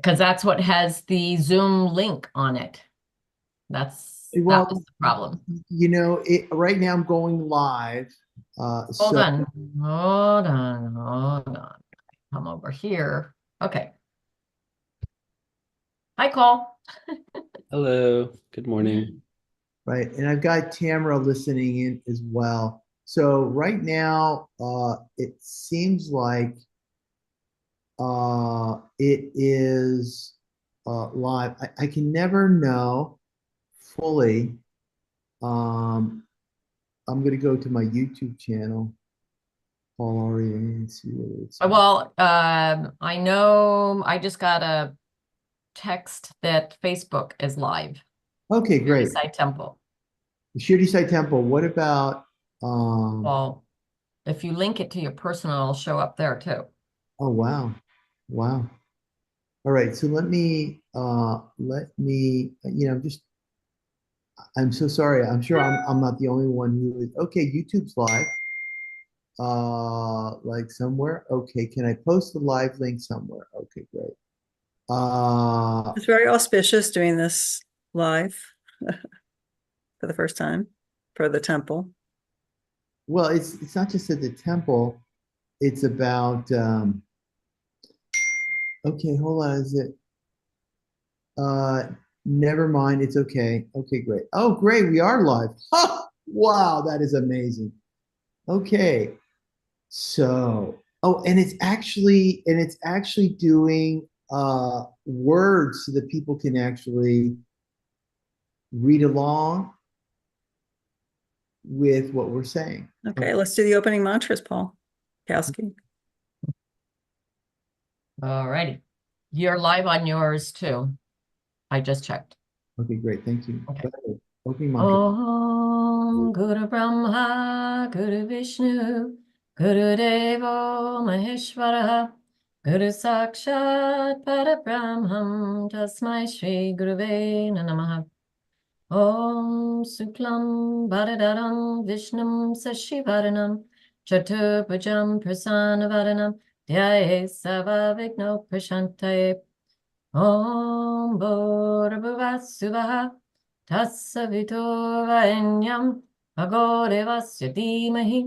because that's what has the Zoom link on it. That Well, was the problem. right now I'm going live. Hold So on, hold on, hold on. Come over here. Okay. Hi, Cole. Hello, good morning. right, and I've got Tamara listening in as well. So right now, it seems like it is live. I can never know fully. I'm gonna go to my YouTube channel, Paul Aria, and see what it says. Well, I know I just got a text that Facebook is live. Okay, great. Side Temple. The Shirdi Sai Temple. What about um? Well, if you link it to your personal, it'll show up there too. Oh wow, wow. All right, so I'm so sorry. I'm sure I'm not the only one who is okay. YouTube's live. Like somewhere. Okay, can I post the live link somewhere? Okay, great. Uh, It's very auspicious doing this live for the first time for the temple. well, it's not just at the temple. It's about okay, hold on. Is it never mind, it's okay. Okay, great. Oh, great, we are live. Ha! Wow, that is amazing. Okay. So, oh, and it's actually doing words so that people can actually read along with what we're saying. Okay, let's do the opening mantras, Paul Kowski. All righty. You're live on yours too. I just checked. Okay, great. Thank you. Okay. Go ahead. Opening mantra. Om Guru Brahma, Guru Vishnu, Guru Devo Maheshwara, Guru Sakshat Parabrahmam, Tasmai Shri Guruve Namaha. Om Suklam Bharadaram Vishnum Sashivaranam, Chaturbhujam Prasanavaranam, Dhyaye Savavigno Prashantaye. Om Bhurabhuvah Tassavito Vanyam Bhagorevasya Dhimahi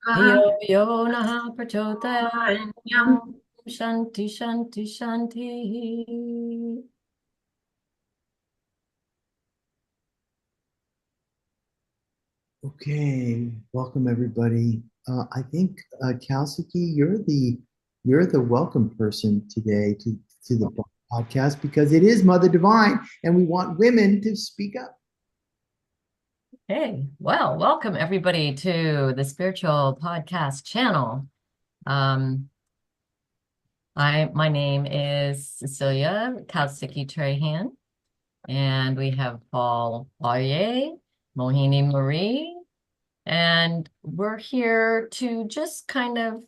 Dhiyo Yo Naha Prachodayat. Om Shanti Shanti Shanti. Okay, welcome everybody. I think Kalsiki, you're the welcome person today to the podcast because it is Mother Divine, and we want women to speak up. Hey, well, welcome everybody to the Spiritual Podcast channel. My name is Cecilia Kalsicki Trahan, and we have Paul Aye, Mohini Marie, and we're here to just kind of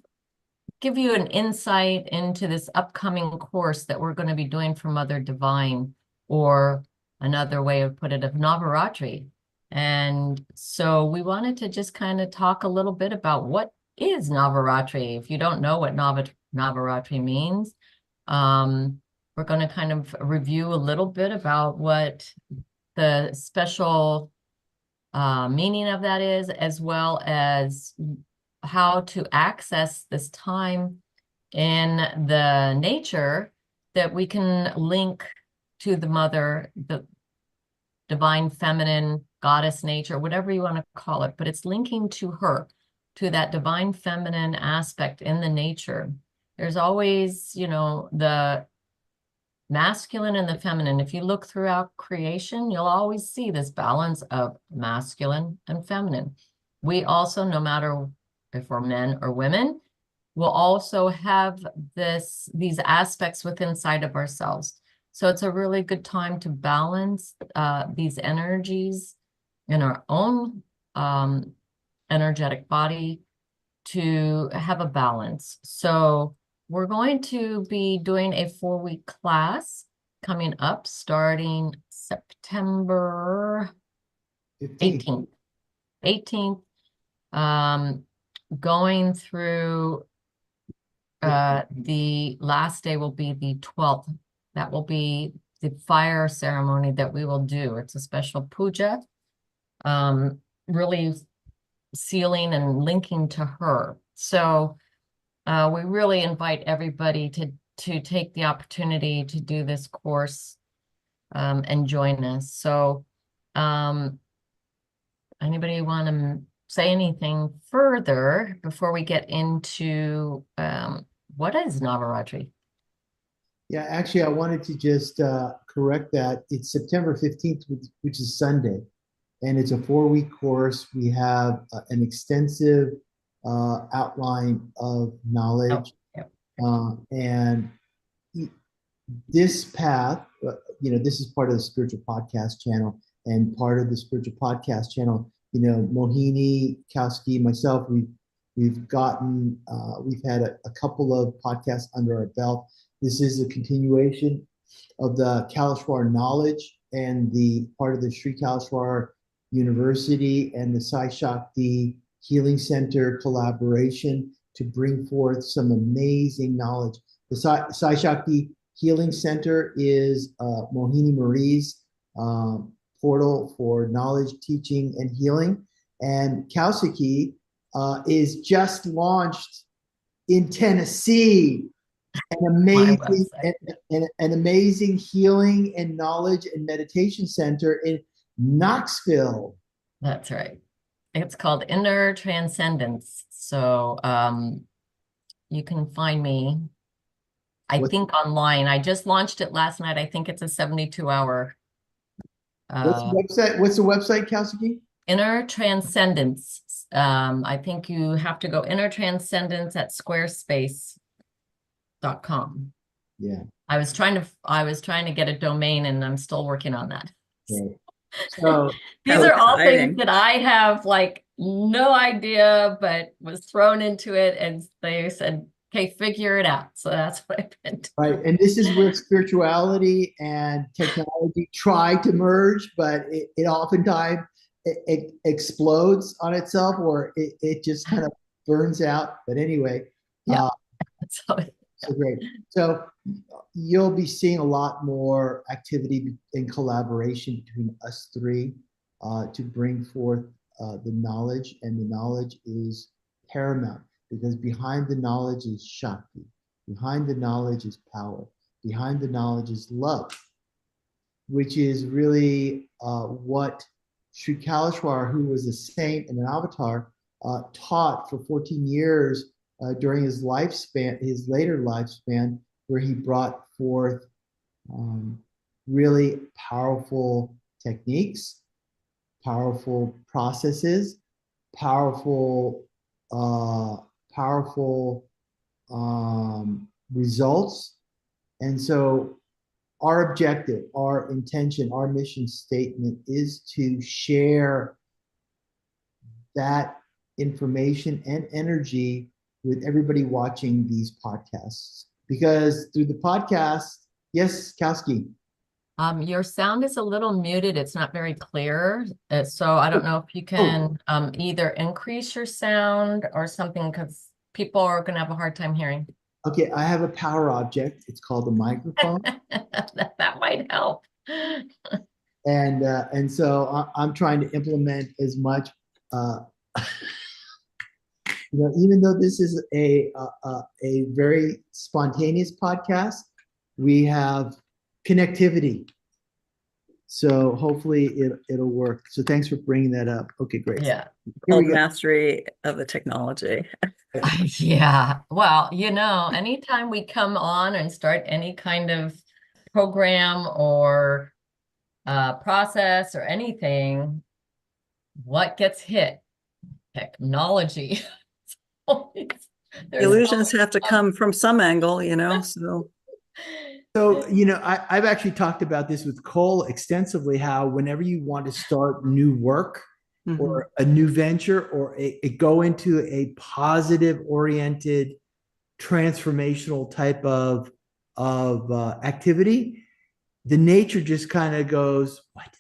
give you an insight into this upcoming course that we're going to be doing for Mother Divine, or another way of put it, of Navaratri. And so we wanted to just kind of talk a little bit about what is Navaratri. If you don't know what Navaratri means, we're going to kind of review a little bit about what the special meaning of that is, as well as how to access this time in the nature that we can link to the mother, the divine feminine, goddess nature, whatever you want to call it, but it's linking to her, to that divine feminine aspect in the nature. There's always, the masculine and the feminine. If you look throughout creation, you'll always see this balance of masculine and feminine. We also, no matter if we're men or women, will also have these aspects within inside of ourselves. So it's a really good time to balance these energies in our own energetic body, to have a balance. So we're going to be doing a 4-week class coming up starting September 18th. 18th, going through the last day will be the 12th That will be the fire ceremony that we will do. It's a special puja, really sealing and linking to her. So we really invite everybody to take the opportunity to do this course and join us. So anybody want to say anything further before we get into what is Navaratri? Yeah, actually, I wanted to just correct that. It's September 15th, which is Sunday, and it's a 4-week course. We have an extensive outline of knowledge, yep. and this path, this is part of the spiritual podcast channel, and part of the spiritual podcast channel, Mohini, Kowski, myself, we've had a couple of podcasts under our belt. This is a continuation of the Kaleshwar knowledge and the part of the Sri Kaleshwar University and the Sai Shakti Healing Center collaboration to bring forth some amazing knowledge. The Sai Shakti Healing Center is Mohini Marie's portal for knowledge, teaching, and healing. And Kausiki is just launched in Tennessee. An amazing healing and knowledge and meditation center in Knoxville. That's right. It's called Inner Transcendence. So you can find me, I think, online. I just launched it last night. I think it's a 72-hour. What's the website, Kowski? Inner Transcendence. I think you have to go Inner Transcendence at Squarespace.com. Yeah. I was trying to get a domain, and I'm still working on that. Right. So these are all things that I have like no idea, but was thrown into it, and they said, "Okay, figure it out." So that's what I've been doing. Right, and this is where spirituality and technology try to merge, but it oftentimes it explodes on itself, or it just kind of burns out. But anyway, yeah. So great. So you'll be seeing a lot more activity and collaboration between us three to bring forth the knowledge, and the knowledge is paramount because behind the knowledge is Shakti, behind the knowledge is power, behind the knowledge is love, which is really what Sri Kaleshwar, who was a saint and an avatar, taught for 14 years during his lifespan, his later lifespan, where he brought forth really powerful techniques, powerful processes, powerful results. And so our objective, our intention, our mission statement is to share that information and energy with everybody watching these podcasts. Because through the podcast, yes, Kowski. Your sound is a little muted. It's not very clear. So I don't know if you can either increase your sound or something, because people are going to have a hard time hearing. Okay, I have a power object. It's called a microphone. That might help. And so I'm trying to implement as much. Even though this is a very spontaneous podcast, we have connectivity. So hopefully it'll work. So thanks for bringing that up. Okay, great. Yeah. Called mastery of the technology. Yeah. Well, anytime we come on and start any kind of program or process or anything, what gets hit? Technology. Illusions have to come from some angle, so. So, I've actually talked about this with Cole extensively, how whenever you want to start new work or a new venture or go into a positive oriented transformational type of activity, the nature just kind of goes, what?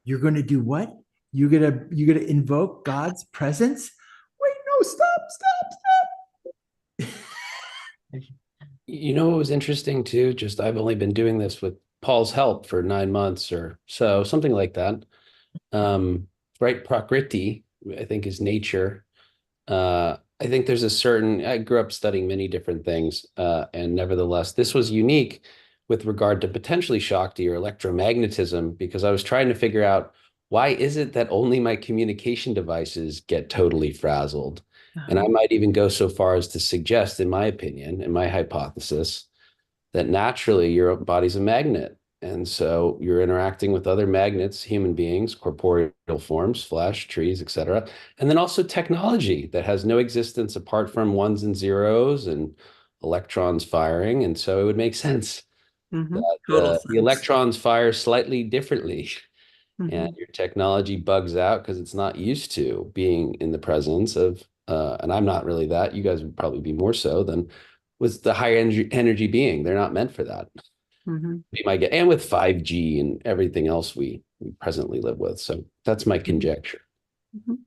You're going to do what? You're going to invoke God's presence? Wait, no, stop. You know what was interesting too? Just I've only been doing this with Paul's help for 9 months or so, something like that. Right, Prakriti, I think is nature. I think there's a certain, I grew up studying many different things, and nevertheless, this was unique with regard to potentially Shakti or electromagnetism, because I was trying to figure out why is it that only my communication devices get totally frazzled? And I might even go so far as to suggest, in my opinion, in my hypothesis, that naturally your body's a magnet. And so you're interacting with other magnets, human beings, corporeal forms, flesh, trees, etc. And then also technology that has no existence apart from ones and zeros and electrons firing. And so it would make sense that Total the sense. electrons fire slightly differently and Mhm. your technology bugs out because it's not used to being in the presence of, and I'm not really that. You guys would probably be more so than with the higher energy being. They're not meant for that. Mhm. Be my guess. And with 5G and everything else we presently live with. So that's my Mhm. conjecture. Mhm.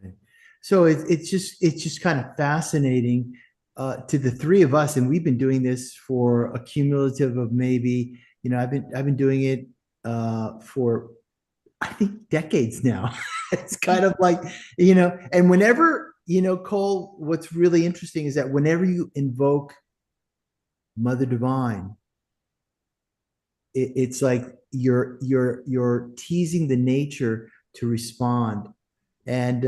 Right. So it's just kind of fascinating to the three of us, and we've been doing this for a cumulative of maybe, I've been doing it for I think decades now. It's kind of like, and whenever, Cole, what's really interesting is that whenever you invoke Mother Divine, it's like you're teasing the nature to respond. And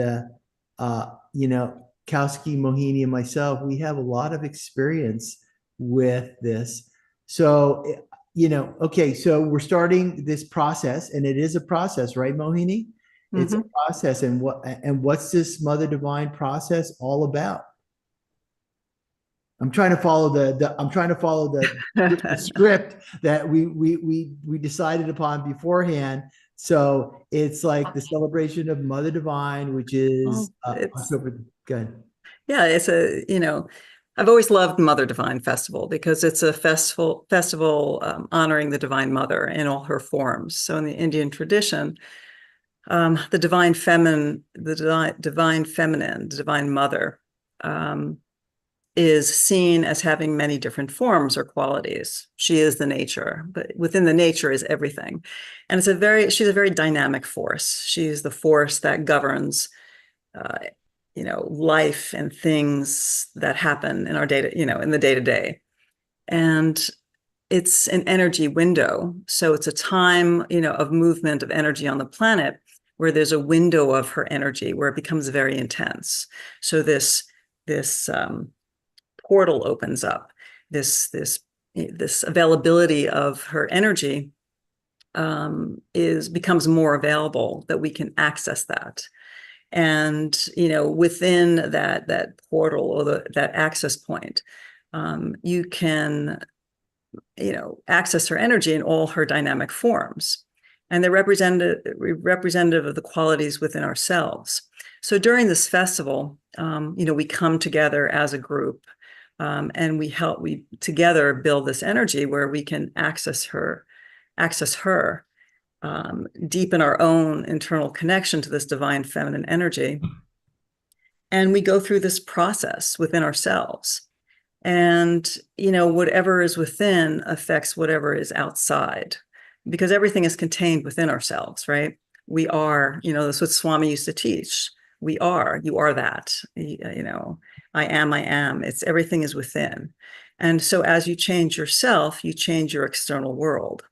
Kowski, Mohini, and myself, we have a lot of experience with this. So, okay, so we're starting this process, and it is a process, right, Mohini? It's a Mhm. process, and what's this Mother Divine process all about? I'm trying to follow the script that we decided upon beforehand. So it's like the celebration of Mother Divine, which is Well, it's October. Good. yeah, it's I've always loved Mother Divine Festival because it's a festival honoring the Divine Mother in all her forms. So in the Indian tradition, the divine feminine, the Divine Mother, um, is seen as having many different forms or qualities. She is the nature, but within the nature is everything. And she's a very dynamic force. She's the force that governs, uh, life and things that happen in our in the day to day. And it's an energy window. So it's a time, of movement of energy on the planet where there's a window of her energy where it becomes very intense. So this portal opens up. This availability of her energy is becomes more available that we can access that. And within that portal or that access point, you can access her energy in all her dynamic forms. And they're representative of the qualities within ourselves. So during this festival, we come together as a group, and we together build this energy where we can access her, deepen our own internal connection to this divine feminine energy. And we go through this process within ourselves. And, whatever is within affects whatever is outside, because everything is contained within ourselves, right? We are, that's what Swami used to teach. You are that, I am. It's everything is within. And so as you change yourself, you change your external world.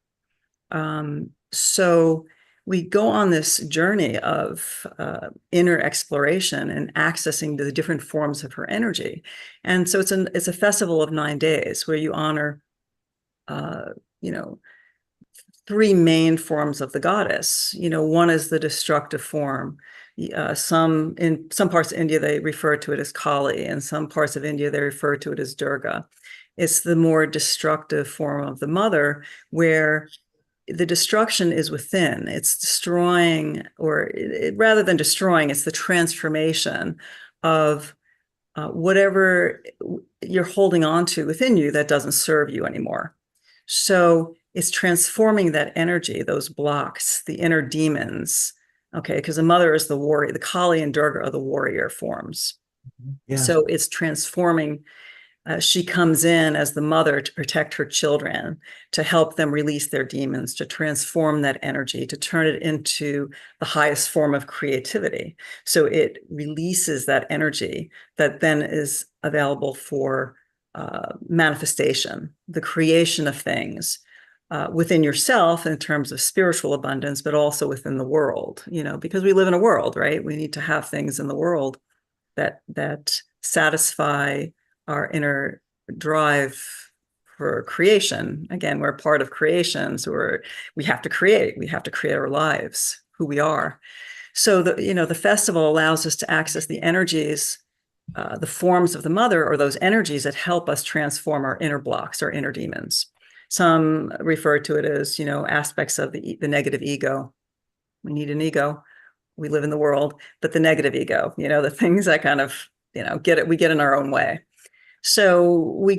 So we go on this journey of inner exploration and accessing the different forms of her energy. And so it's a festival of 9 days where you honor, uh, you know, three main forms of the goddess. One is the destructive form. In some parts of India, they refer to it as Kali. In some parts of India, they refer to it as Durga. It's the more destructive form of the mother, where the destruction is within. It's destroying, or rather than destroying, it's the transformation of whatever you're holding on to within you that doesn't serve you anymore. So it's transforming that energy, those blocks, the inner demons. Okay, because the mother is the warrior, the Kali and Durga are the warrior forms. Yeah. So it's transforming she comes in as the mother to protect her children, to help them release their demons, to transform that energy, to turn it into the highest form of creativity. So it releases that energy that then is available for manifestation, the creation of things within yourself in terms of spiritual abundance, but also within the world, because we live in a world, right? We need to have things in the world that satisfy our inner drive for creation. Again, we're part of creation, so we have to create. We have to create our lives, who we are. So the festival allows us to access the energies, the forms of the mother, or those energies that help us transform our inner blocks, our inner demons. Some refer to it as aspects of the negative ego. We need an ego. We live in the world, but the negative ego, the things that kind of we get in our own way. So we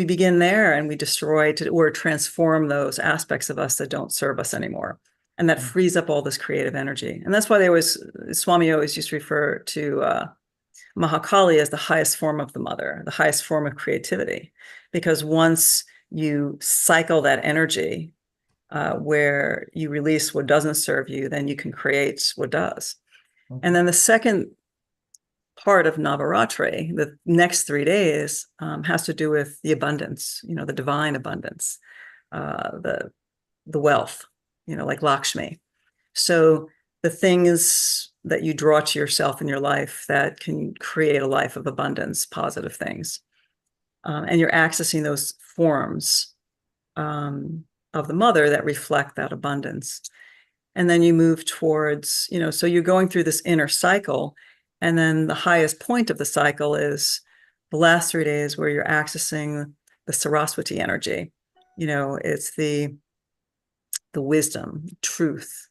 begin there, and we destroy or transform those aspects of us that don't serve us anymore. And that frees up all this creative energy. And that's why Swami always used to refer to Mahakali as the highest form of the mother, the highest form of creativity. Because once you cycle that energy, where you release what doesn't serve you, then you can create what does. And then the second part of Navaratri, the next 3 days, has to do with the abundance, the divine abundance, the wealth, like Lakshmi. So the things that you draw to yourself in your life that can create a life of abundance, positive things. And you're accessing those forms of the mother that reflect that abundance. And then you move towards, so you're going through this inner cycle. And then the highest point of the cycle is the last 3 days where you're accessing the Saraswati energy. It's the wisdom, truth.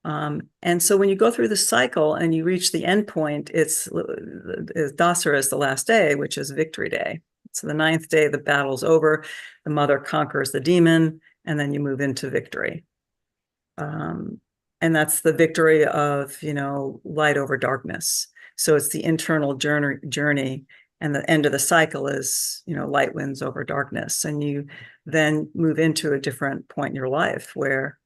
And so when you go through the cycle and you reach the end point, it's Dasara is the last day, which is victory day. So the 9th day, the battle's over, the mother conquers the demon, and then you move into victory. And that's the victory of, light over darkness. So it's the internal journey, and the end of the cycle is, light wins over darkness. And you then move into a different point in your life where,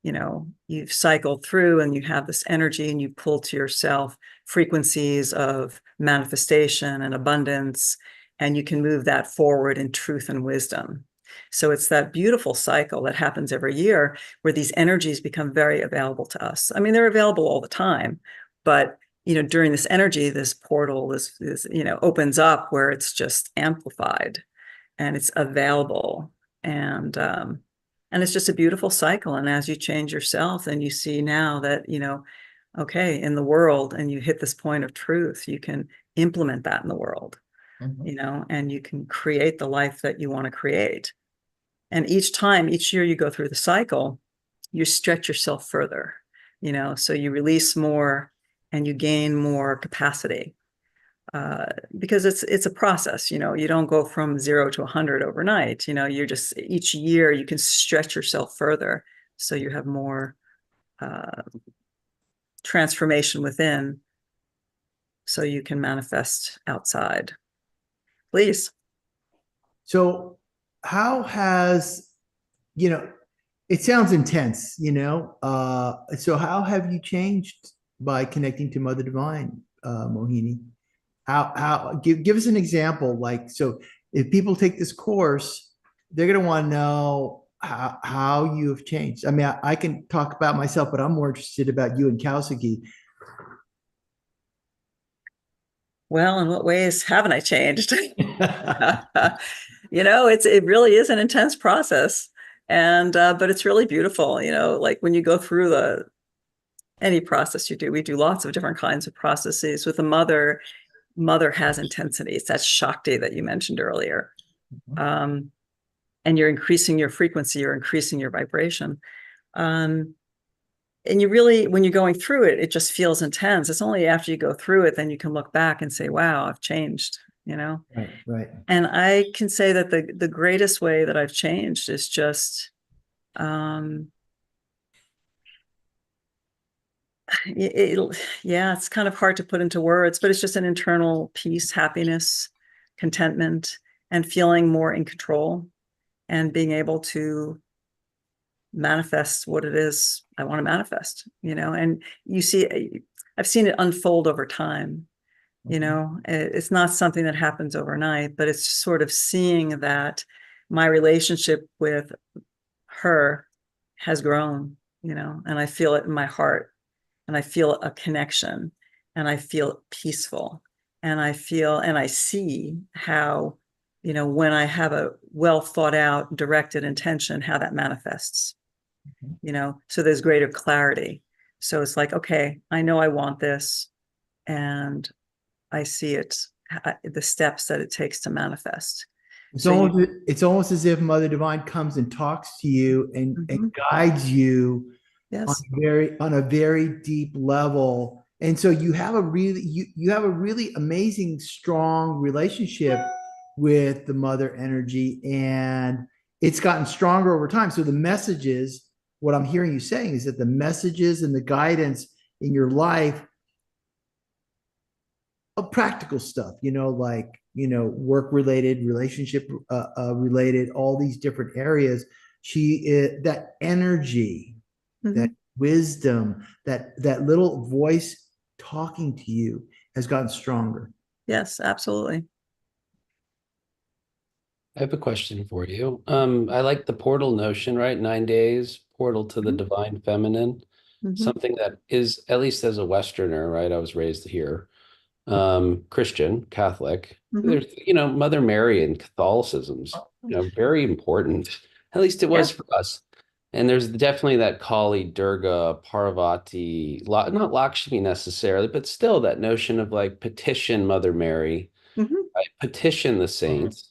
you've cycled through and you have this energy, and you pull to yourself frequencies of manifestation and abundance, and you can move that forward in truth and wisdom. So it's that beautiful cycle that happens every year where these energies become very available to us. I mean, they're available all the time, but during this energy, this portal is opens up where it's just amplified and it's available. And it's just a beautiful cycle. And as you change yourself, then you see now that, okay, in the world, and you hit this point of truth, you can implement that in the world, and you can create the life that you want to create. And each year you go through the cycle, you stretch yourself further, so you release more and you gain more capacity. Because it's a process, you don't go from 0 to 100 overnight. You're just, each year you can stretch yourself further, so you have more transformation within, so you can manifest outside. Please. So how has, it sounds intense, so how have you changed by connecting to Mother Divine, Mohini? How give us an example, like, so if people take this course, they're going to want to know how you have changed. I mean, I can talk about myself, but I'm more interested about you and Kausiki. Well, in what ways haven't I changed? It really is an intense process, and but it's really beautiful. Like when you go through any process you do, we do lots of different kinds of processes. With the mother has intensity. It's that Shakti that you mentioned earlier. And you're increasing your frequency, you're increasing your vibration. And you really, when you're going through it, it just feels intense. It's only after you go through it, then you can look back and say, wow, I've changed, Right. And I can say that the greatest way that I've changed is just, it's kind of hard to put into words, but it's just an internal peace, happiness, contentment. and feeling more in control and being able to manifest what it is I want to manifest, and I've seen it unfold over time. It's not something that happens overnight, but it's sort of seeing that my relationship with her has grown, and I feel it in my heart, and I feel a connection, and I feel peaceful, and I see how, when I have a well thought out, directed intention, how that manifests, so there's greater clarity. So it's like, okay, I know I want this, and I see it, the steps that it takes to manifest. It's So almost it's almost as if Mother Divine comes and talks to you and guides you yes, on a very deep level. And so you have you have a really amazing, strong relationship with the mother energy, and it's gotten stronger over time. So the messages, what I'm hearing you saying is that the messages and the guidance in your life of practical stuff, like, work related, relationship related, all these different areas. She is that energy, that wisdom, that little voice talking to you has gotten stronger. yes, absolutely. I have a question for you. I like the portal notion, right? 9 days, portal to the divine feminine, something that is, at least as a Westerner, right? I was raised here, Christian, Catholic. There's, Mother Mary and Catholicism's, very important. At least it was for us. And there's definitely that Kali, Durga, Parvati, not Lakshmi necessarily, but still that notion of like petition Mother Mary, right? Petition the saints.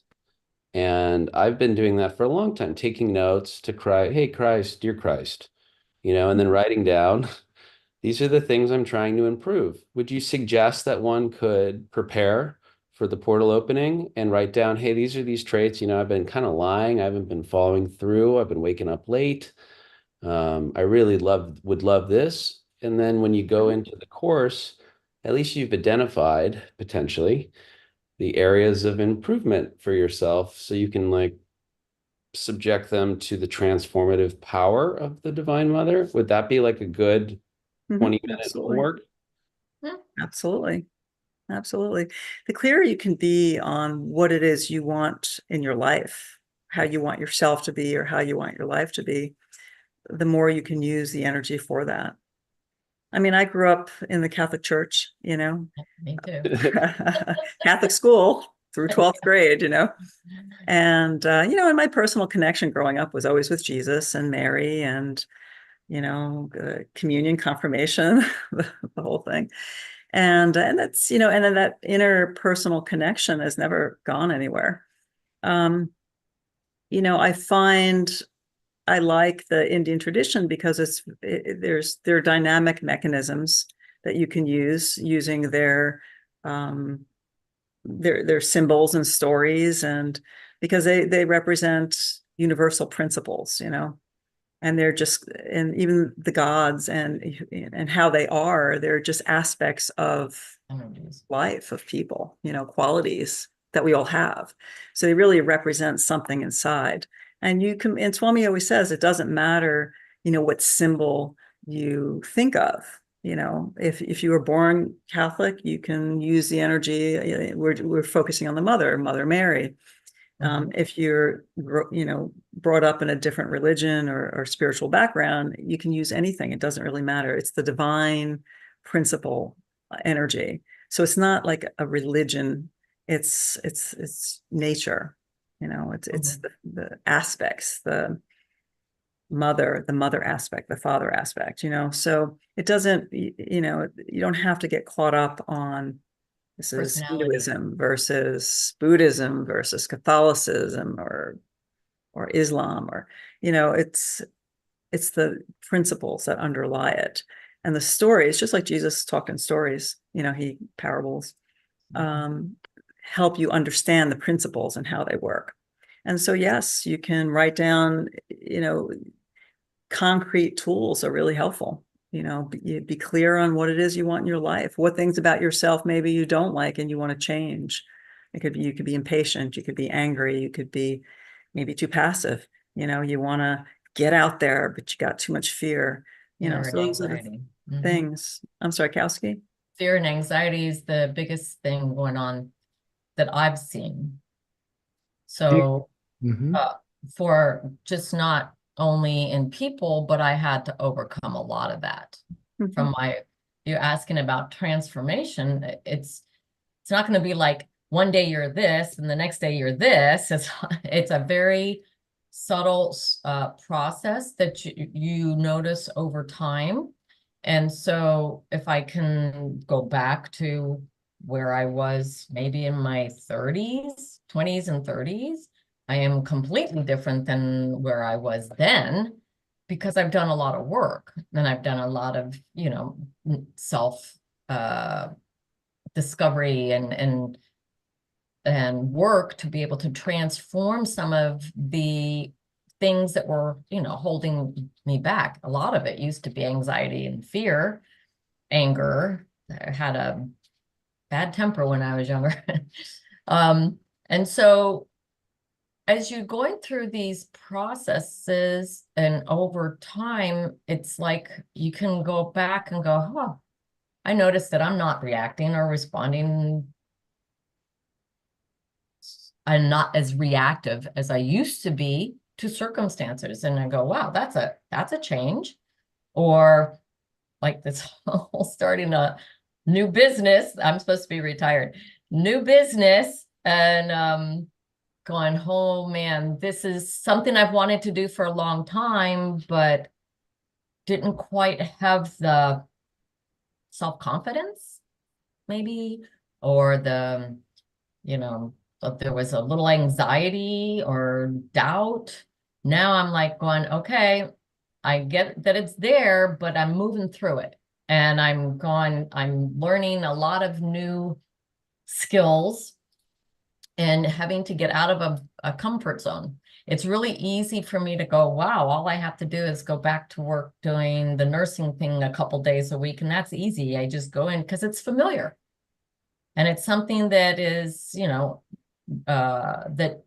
And I've been doing that for a long time, taking notes to cry, hey, Christ, dear Christ, and then writing down, these are the things I'm trying to improve. Would you suggest that one could prepare for the portal opening and write down, hey, these are these traits, I've been kind of lying. I haven't been following through. I've been waking up late. I really would love this. And then when you go into the course, at least you've identified potentially the areas of improvement for yourself so you can like subject them to the transformative power of the Divine Mother. Would that be like a good 20-minute homework? Absolutely. Absolutely. The clearer you can be on what it is you want in your life, how you want yourself to be or how you want your life to be, the more you can use the energy for that. I mean, I grew up in the Catholic Church, Me too. Catholic school through 12th grade, and, and my personal connection growing up was always with Jesus and Mary and, communion, confirmation, the whole thing. And that's, and then that interpersonal connection has never gone anywhere. I find I like the Indian tradition because there are dynamic mechanisms that you can use using their symbols and stories, and because they represent universal principles, and and even the gods and how they're just aspects of life of people, qualities that we all have. So they really represent something inside. And Swami always says, it doesn't matter, what symbol you think of. If you were born Catholic, you can use the energy. We're focusing on the Mother Mary. If you're, brought up in a different religion or spiritual background, you can use anything. It doesn't really matter. It's the divine principle energy. So it's not like a religion. It's nature. It's the aspects, the mother aspect, the father aspect. So it doesn't. You don't have to get caught up on. This is Hinduism versus Buddhism versus Catholicism or Islam, or it's the principles that underlie it, and the stories, just like Jesus talked in stories. He parables help you understand the principles and how they work. And so, yes, you can write down. Concrete tools are really helpful. Be clear on what it is you want in your life, what things about yourself maybe you don't like and you want to change. You could be impatient, you could be angry, you could be maybe too passive. You want to get out there, but you got too much fear. Fear So and those are the anxiety. Mhm. things. I'm sorry, Kowski. Fear and anxiety is the biggest thing going on that I've seen. So Mhm. uh, for just not only in people, but I had to overcome a lot of that from you're asking about transformation. It's not going to be like one day you're this and the next day you're this. It's a very subtle process that you notice over time. And so if I can go back to where I was maybe in my 30s, 20s and 30s, I am completely different than where I was then because I've done a lot of work and I've done a lot of, self discovery and work to be able to transform some of the things that were, holding me back. A lot of it used to be anxiety and fear, anger. I had a bad temper when I was younger. And so as you're going through these processes and over time, it's like you can go back and go, huh, I noticed that I'm not reacting or responding. I'm not as reactive as I used to be to circumstances. And I go, wow, that's a change. Or like this whole starting a new business. I'm supposed to be retired. New business and going, oh man, this is something I've wanted to do for a long time, but didn't quite have the self-confidence, maybe, or if there was a little anxiety or doubt. Now I'm like going, okay, I get that it's there, but I'm moving through it. And I'm learning a lot of new skills and having to get out of a comfort zone. It's really easy for me to go, wow, all I have to do is go back to work doing the nursing thing a couple days a week. And that's easy. I just go in because it's familiar. And it's something that is, that,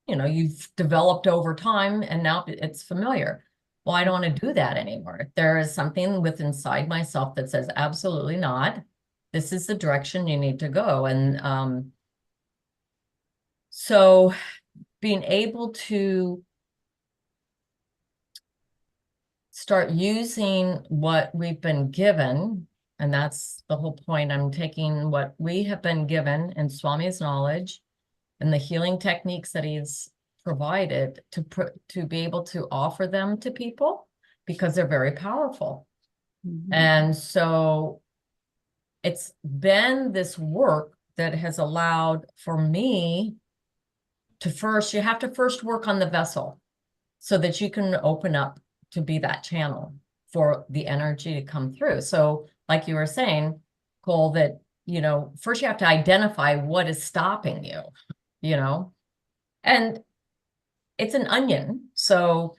you've developed over time and now it's familiar. Well, I don't want to do that anymore. There is something within inside myself that says, absolutely not. This is the direction you need to go. And so being able to start using what we've been given, and that's the whole point. I'm taking what we have been given and Swami's knowledge and the healing techniques that he's provided to be able to offer them to people because they're very powerful. And so it's been this work that has allowed for me you have to first work on the vessel so that you can open up to be that channel for the energy to come through. So like you were saying, Cole, that, first you have to identify what is stopping you, and it's an onion. So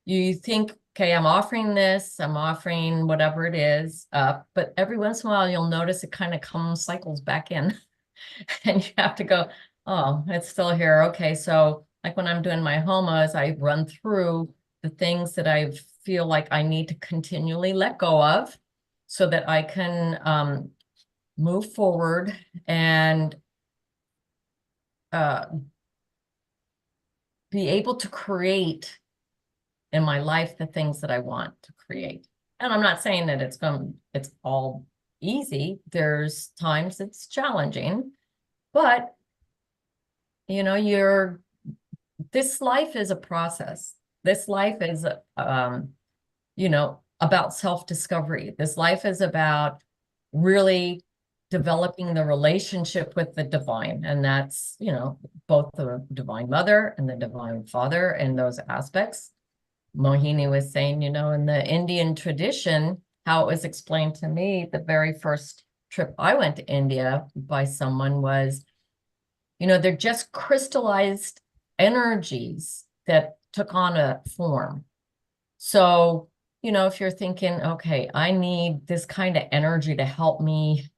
you think, okay, I'm offering whatever it is up, but every once in a while you'll notice it kind of cycles back in and you have to go, oh, it's still here. Okay. So like when I'm doing my homos, I run through the things that I feel like I need to continually let go of so that I can move forward and uh, be able to create in my life the things that I want to create. And I'm not saying that it's all easy. There's times it's challenging, but this life is a process. This life is about self-discovery. This life is about really developing the relationship with the divine. And that's, both the divine mother and the divine father and those aspects. Mohini was saying, in the Indian tradition, how it was explained to me, the very first trip I went to India by someone was, they're just crystallized energies that took on a form. So, if you're thinking, okay, I need this kind of energy to help me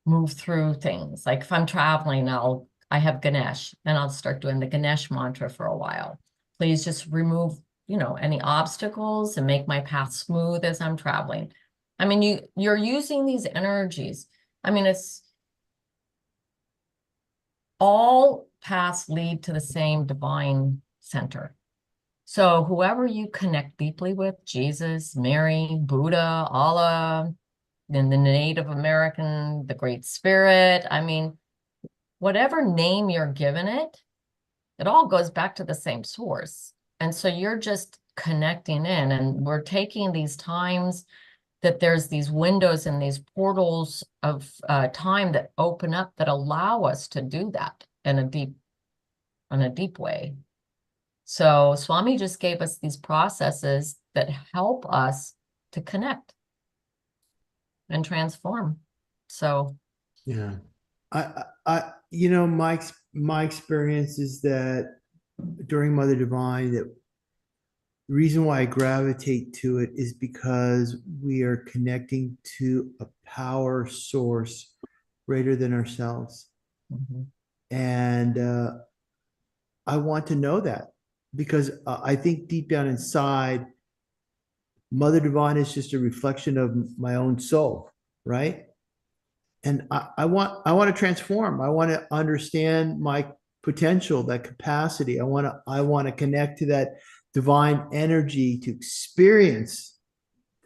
move through things. Like if I'm traveling, I have Ganesh and I'll start doing the Ganesh mantra for a while. Please just remove, any obstacles and make my path smooth as I'm traveling. I mean, you're using these energies. I mean, it's all paths lead to the same divine center. So whoever you connect deeply with, Jesus, Mary, Buddha, Allah, then the Native American, the Great Spirit, I mean, whatever name you're given it, it all goes back to the same source. And so you're just connecting in, and we're taking these times that there's these windows and these portals of time that open up that allow us to do that in a deep way. So Swami just gave us these processes that help us to connect and transform. So Yeah. My experience is that during Mother Divine, that the reason why I gravitate to it is because we are connecting to a power source greater than ourselves. mhm, And I want to know that because I think deep down inside, Mother Divine is just a reflection of my own soul, right? And I want to transform. I want to understand my potential, that capacity. I want to connect to that divine energy, to experience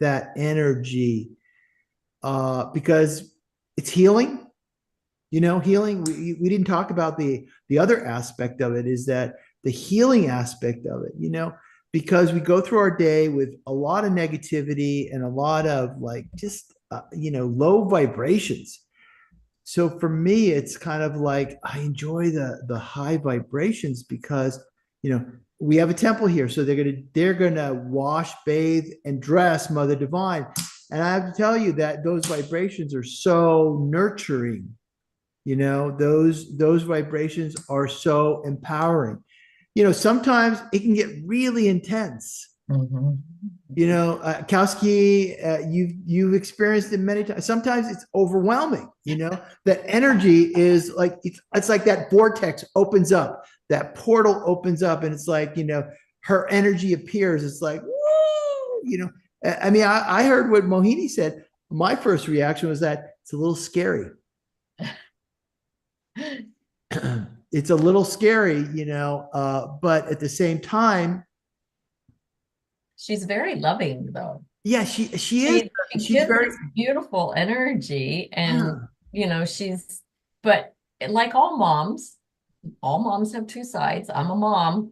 that energy, because it's healing. Healing. We didn't talk about the other aspect of it, is that the healing aspect of it. Because we go through our day with a lot of negativity and a lot of like just low vibrations. So for me, it's kind of like I enjoy the high vibrations because we have a temple here, so they're gonna wash, bathe, and dress Mother Divine, and I have to tell you that those vibrations are so nurturing. Those vibrations are so empowering. Sometimes it can get really intense. mhm. Kowski, you've experienced it many times. Sometimes it's overwhelming. That energy is like it's like that vortex opens up, that portal opens up, and it's like her energy appears. It's like woo. I mean, I heard what Mohini said. My first reaction was that it's a little scary. It's a little scary, but at the same time, She's very loving though. yeah, she is. She She's gives very. this beautiful energy and Yeah. but like all moms have two sides. I'm a mom.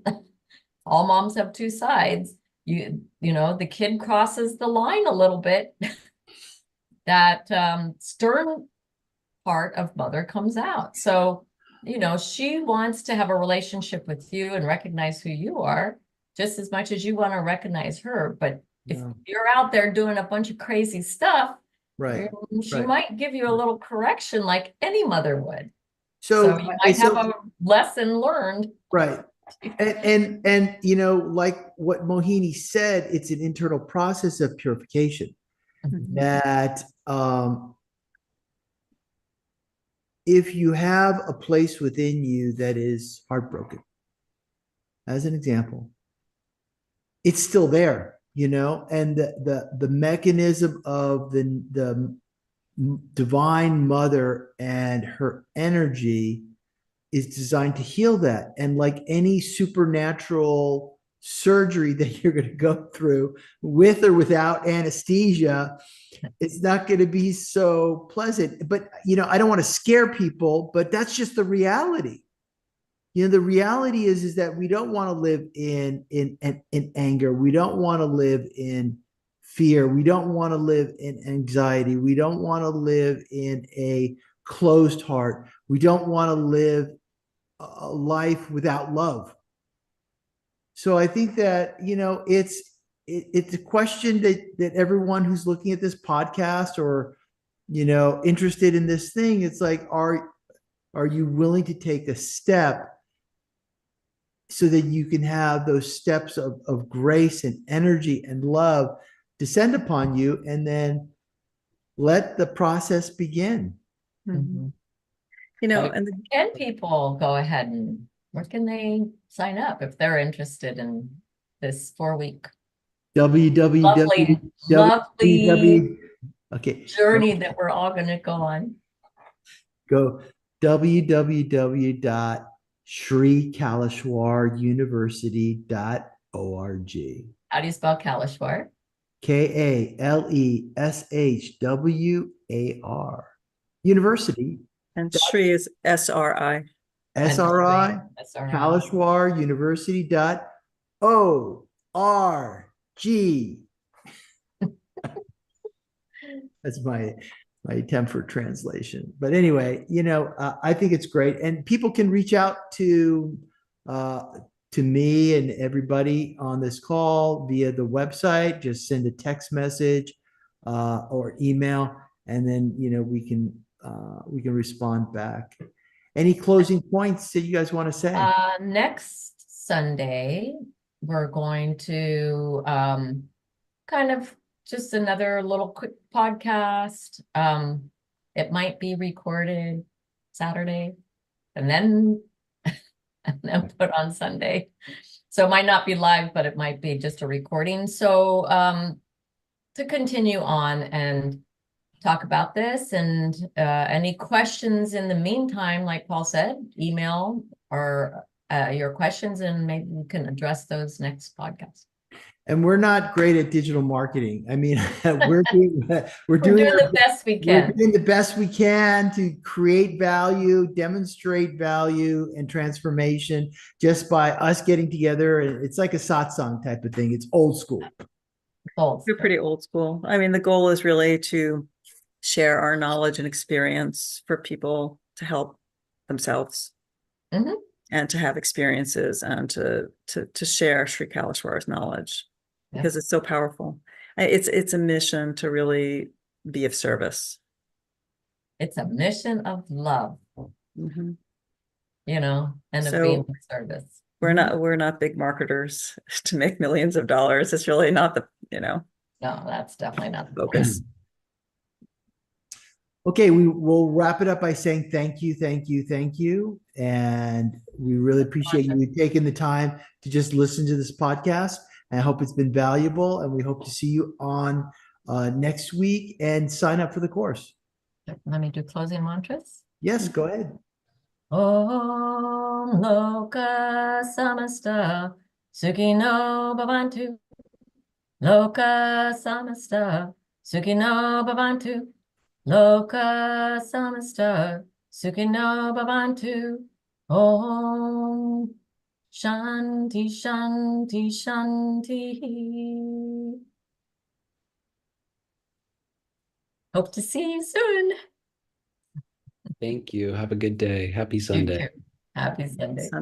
All moms have two sides. The kid crosses the line a little bit. That stern part of mother comes out. So, she wants to have a relationship with you and recognize who you are just as much as you want to recognize her. But if Yeah. you're out there doing a bunch of crazy stuff, Right. she Right. might give you a little correction like any mother would. So, So you might have so a lesson learned. right. And like what Mohini said, it's an internal process of purification that if you have a place within you that is heartbroken, as an example, it's still there, and the mechanism of the divine mother and her energy is designed to heal that. And like any supernatural surgery that you're going to go through with or without anesthesia, it's not going to be so pleasant. But I don't want to scare people, but that's just the reality. The reality is that we don't want to live in anger. We don't want to live in fear. We don't want to live in anxiety. We don't want to live in a closed heart. We don't want to live a life without love. So I think that it's a question that everyone who's looking at this podcast or interested in this thing, it's like, are you willing to take a step so that you can have those steps of grace and energy and love descend upon you, and then let the process begin. Mhm. You know, I- and Can people go ahead and where can they sign up if they're interested in this 4 week lovely, lovely Okay, journey that we're all going to go on? go www.srikaleshwaruniversity.org. How do you spell Kalishwar? Kaleshwar University, and Shri is SRI. SRI, SRI. Kaleshwar University.org. That's my attempt for translation. But anyway, I think it's great, and people can reach out uh, to me and everybody on this call via the website. Just send a text message or email, and then we can respond back. Any closing points that you guys want to say? Next Sunday, we're going to kind of just another little quick podcast. It might be recorded Saturday and then and then put on Sunday. So it might not be live, but it might be just a recording. So to continue on and talk about this and any questions in the meantime, like Paul said, email or your questions and maybe we can address those next podcast. And we're not great at digital marketing. I mean, we're doing We're doing the best we we're can. doing the best we can to create value, demonstrate value and transformation just by us getting together. It's like a satsang type of thing. It's old school. We're pretty old school. I mean, the goal is really to share our knowledge and experience for people to help themselves Mhm. and to have experiences and to share Sri Kaleshwar's knowledge because it's so powerful. It's a mission to really be of service. It's a mission of love, Mhm. and of So- being of service. We're not big marketers to make millions of dollars. It's really not the, No, that's definitely not the focus. Okay, we will wrap it up by saying thank you, thank you, thank you. And we really appreciate you taking the time to just listen to this podcast. And I hope it's been valuable. And we hope to see you on next week and sign up for the course. Let me do closing mantras. Yes, go ahead. Om Loka Samasta Sukhino Bhavantu. Loka Samasta Sukhino Bhavantu. Loka Samasta Sukhino Bhavantu. Om Shanti Shanti Shanti. Hope to see you soon. Thank you. Have a good day. Happy Sunday. Happy Sunday. Sunday.